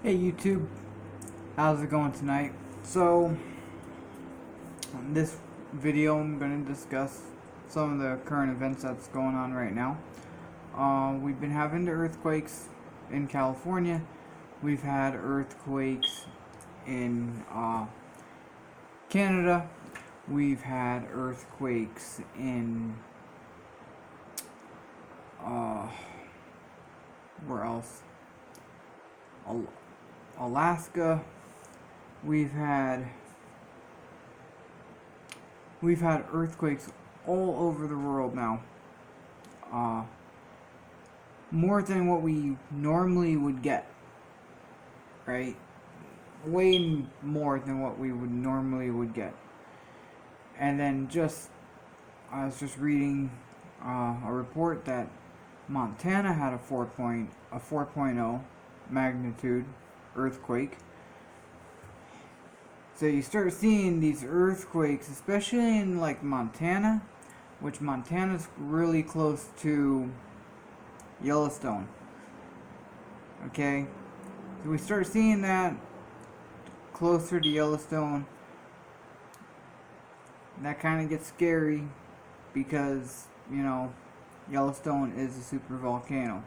Hey YouTube, how's it going tonight? So, in this video I'm going to discuss some of the current events that's going on right now. We've been having the earthquakes in California. We've had earthquakes in Canada. We've had earthquakes in uh, where else? Alaska. We've had we've had earthquakes all over the world now. Uh, More than what we normally would get, right? Way more than what we would normally would get. And then I was just reading a report that Montana had a 4.0 magnitude earthquake. So you start seeing these earthquakes, especially in like Montana, which Montana's really close to Yellowstone. Okay, so we start seeing that closer to Yellowstone. That kind of gets scary because, Yellowstone is a super volcano.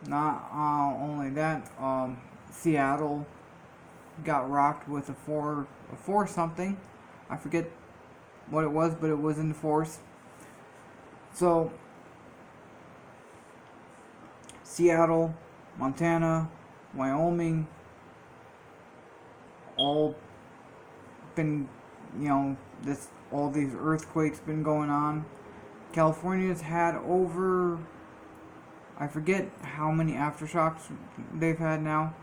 Not only that, Seattle got rocked with a four something. I forget what it was, but it was in the force. So Seattle, Montana, Wyoming, all been, all these earthquakes been going on. California's had over, I forget how many aftershocks they've had now,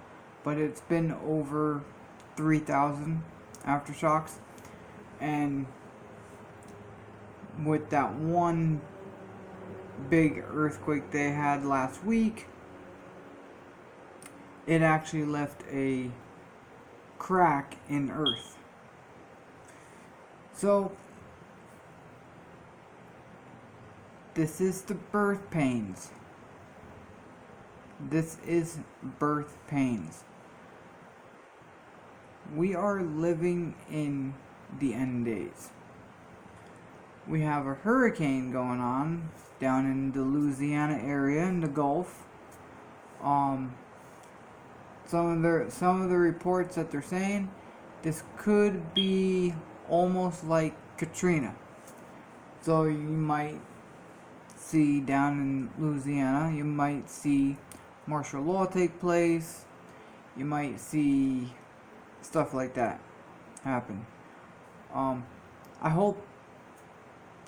but it's been over 3,000 aftershocks. And with that one big earthquake they had last week, it actually left a crack in Earth. So, this is the birth pains. This is birth pains. We are living in the end days. We have a hurricane going on down in the Louisiana area in the Gulf. Some of the reports that they're saying, this could be almost like Katrina. So you might see down in Louisiana, you might see martial law take place. You might see stuff like that happen. I hope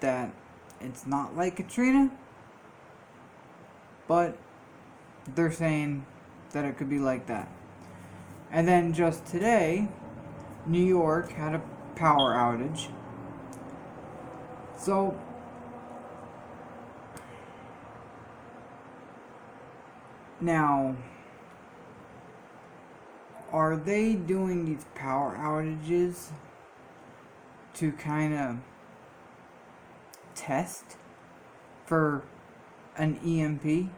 that it's not like Katrina, but they're saying that it could be like that. And then just today, New York had a power outage. So now, are they doing these power outages to kind of test for an EMP?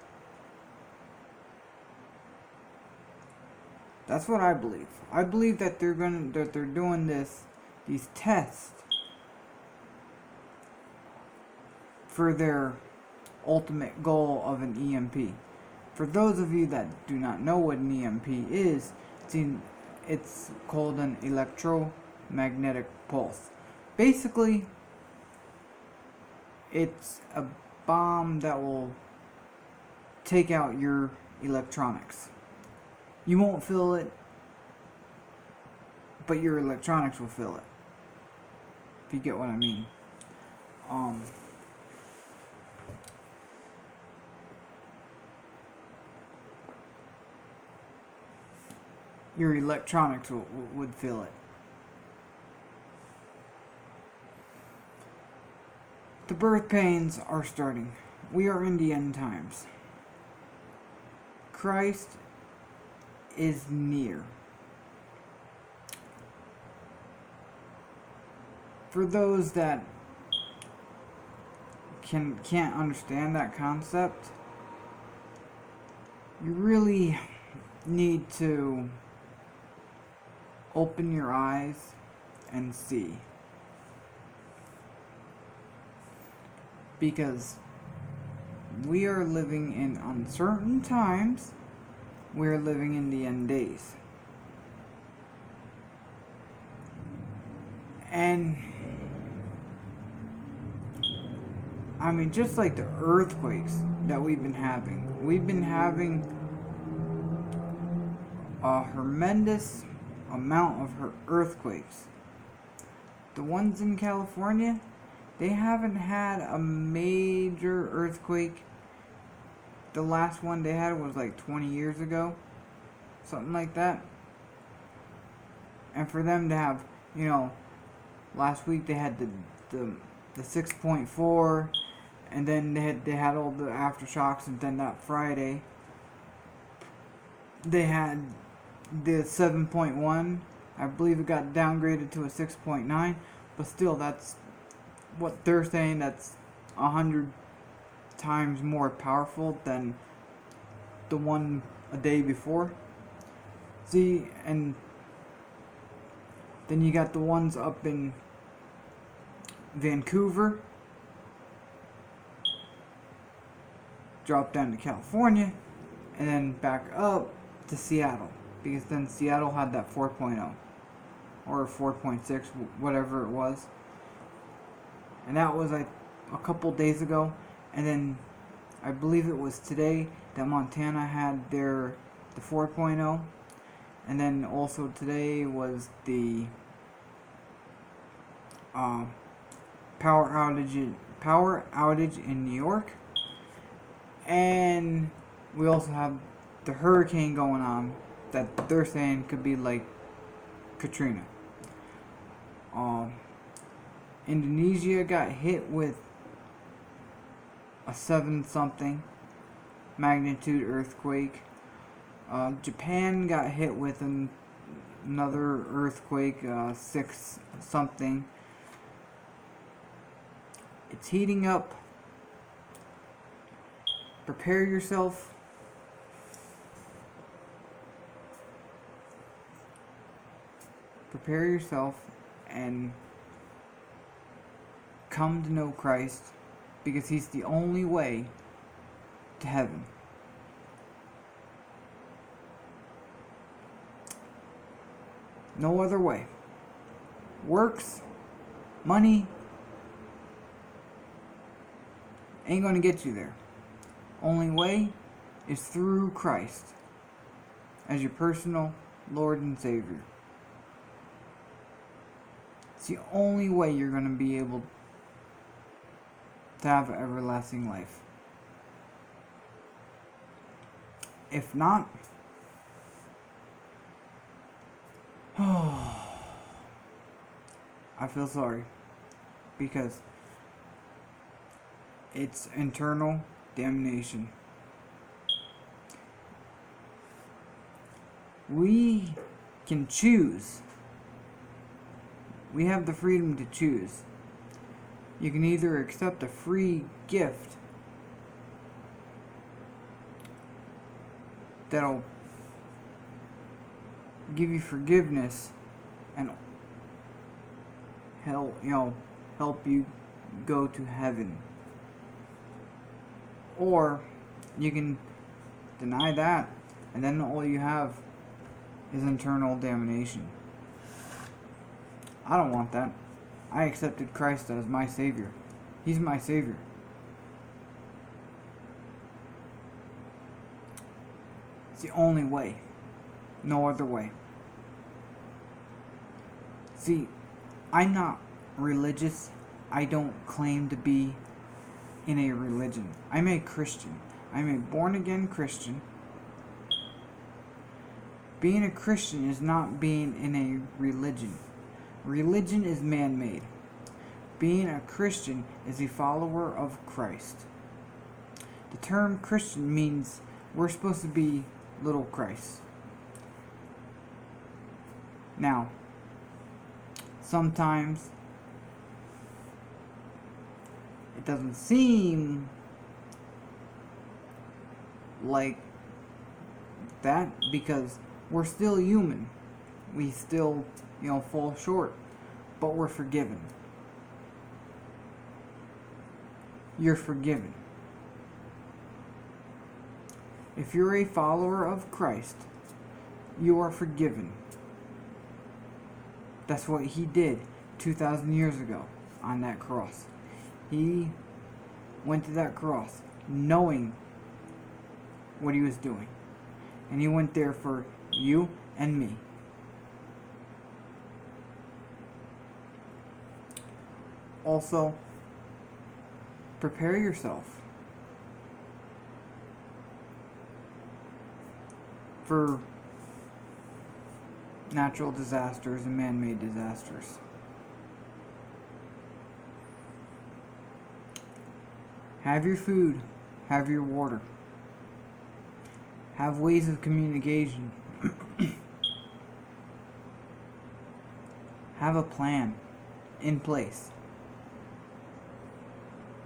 That's what I believe. I believe that they're doing these tests for their ultimate goal of an EMP. For those of you that do not know what an EMP is, it's called an electromagnetic pulse. Basically, it's a bomb that will take out your electronics. You won't feel it, but your electronics will feel it. If you get what I mean. Your electronics would feel it. The birth pains are starting. We are in the end times. Christ is near. For those that can't understand that concept, you really need to open your eyes and see. Because we are living in uncertain times. We are living in the end days. And I mean, just like the earthquakes that we've been having a horrendous amount of earthquakes. The ones in California, they haven't had a major earthquake. The last one they had was like 20 years ago, something like that. And for them to have, last week they had the 6.4, and then they had all the aftershocks, and then that Friday they had the 7.1. I believe it got downgraded to a 6.9, but still, that's what they're saying. That's 100 times more powerful than the one a day before. See, and then you got the ones up in Vancouver, drop down to California, and then back up to Seattle, because then Seattle had that 4.0 or 4.6, whatever it was, and that was like a couple days ago. And then I believe it was today that Montana had the 4.0, and then also today was the power outage in New York. And we also have the hurricane going on that they're saying could be like Katrina. Indonesia got hit with a 7-something magnitude earthquake. Japan got hit with another earthquake, 6-something. It's heating up. Prepare yourself. Prepare yourself and come to know Christ, because He's the only way to heaven. No other way. Works, money, ain't going to get you there. Only way is through Christ as your personal Lord and Savior. It's the only way you're going to be able to have everlasting life. If not, I feel sorry, because it's eternal damnation. We can choose. We have the freedom to choose. You can either accept a free gift that'll give you forgiveness and help you go to heaven, or you can deny that, and then all you have is eternal damnation. I don't want that. I accepted Christ as my Savior. He's my Savior. It's the only way. No other way. See, I'm not religious. I don't claim to be in a religion. I'm a Christian. I'm a born-again Christian. Being a Christian is not being in a religion. Religion is man-made. Being a Christian is a follower of Christ. The term Christian means we're supposed to be little Christ. Now, sometimes it doesn't seem like that because we're still human. We still, fall short, but we're forgiven. You're forgiven. If you're a follower of Christ, you are forgiven. That's what he did 2,000 years ago on that cross. He went to that cross knowing what he was doing. And he went there for you and me. Also, prepare yourself for natural disasters and man-made disasters. Have your food, have your water, have ways of communication, have a plan in place.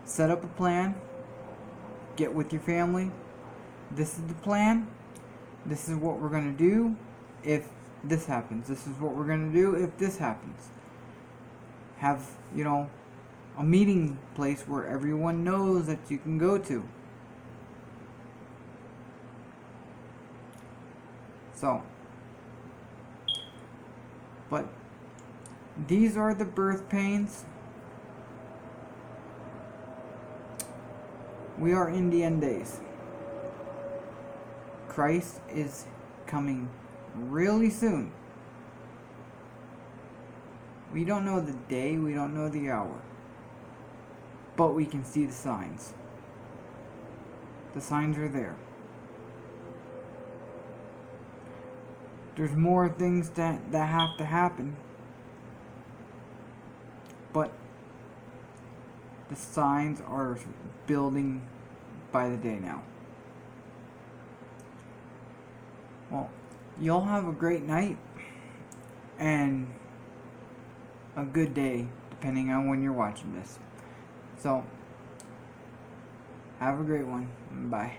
Set up a plan, get with your family. This is the plan. This is what we're going to do if this happens. This is what we're going to do if this happens. Have, a meeting place where everyone knows that you can go to. So, but these are the birth pains. We are in the end days. Christ is coming really soon. We don't know the day, we don't know the hour, but we can see the signs. The signs are there. There's more things that have to happen, but the signs are building by the day now. Well, y'all have a great night and a good day, depending on when you're watching this. So, have a great one. Bye.